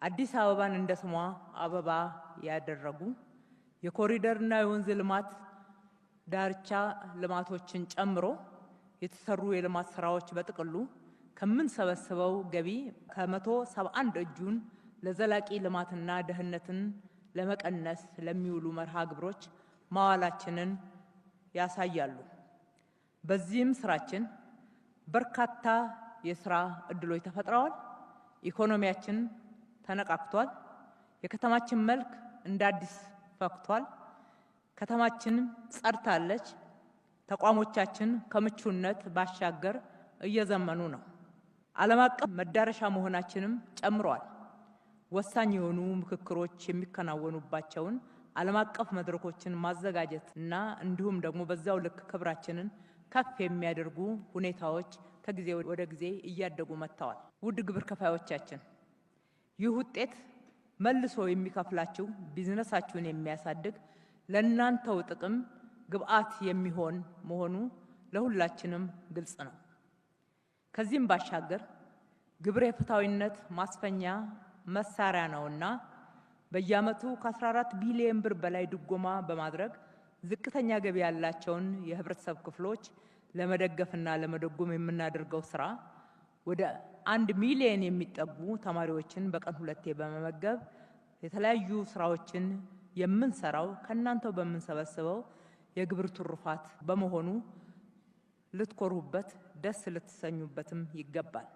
አዲስ አበባን እንደ ስሟ አበባ ያደረጉ የኮሪደርና የወንዝ ልማት ዳርቻ ልማቶችን ጨምሮ የተሰሩ የልማት ስራዎች በጥቅሉ ከምንሰበስበው ገቢ ከ171 እጁን ለዘላቂ ልማትና ደህንነትን ለመቀነስ ለሚውሉ መርሃ ግብሮች ማዋላችንን ያሳያሉ። በዚህም ስራችን በርካታ የስራ እድሎች ተፈጥረዋል። ኢኮኖሚያችን ተነቃቅቷል። የከተማችን መልክ እንደ አዲስ ፈክቷል። ከተማችን ጸድታለች። ተቋሞቻችን ከምቹነት ባሻገር እየዘመኑ ነው። ዓለም አቀፍ መዳረሻ መሆናችንም ጨምሯል። ወሳኝ የሆኑ ምክክሮች የሚከናወኑባቸውን ዓለም አቀፍ መድረኮችን ማዘጋጀት እና እንዲሁም ደግሞ በዛው ልክ ክብራችንን ከፍ የሚያደርጉ ሁኔታዎች ከጊዜ ወደ ጊዜ እያደጉ መጥተዋል። ውድ ግብር ከፋዮቻችን፣ ይህ ውጤት መልሶ የሚከፍላችሁ ቢዝነሳችሁን የሚያሳድግ ለእናንተው ጥቅም ግብአት የሚሆን መሆኑ ለሁላችንም ግልጽ ነው። ከዚህም ባሻገር ግብር የፍትሃዊነት ማስፈኛ መሳሪያ ነውና በየዓመቱ ከ14 ቢሊዮን ብር በላይ ድጎማ በማድረግ ዝቅተኛ ገቢ ያላቸውን የህብረተሰብ ክፍሎች ለመደገፍና ለመደጎም የምናደርገው ስራ ወደ 1 ሚሊዮን የሚጠጉ ተማሪዎችን በቀን 2 በመመገብ የተለያዩ ስራዎችን የምንሰራው ከናንተው በመንሰበስበው የግብር ትሩፋት በመሆኑ ልትኮሩበት ደስ ልትሰኙበትም ይገባል።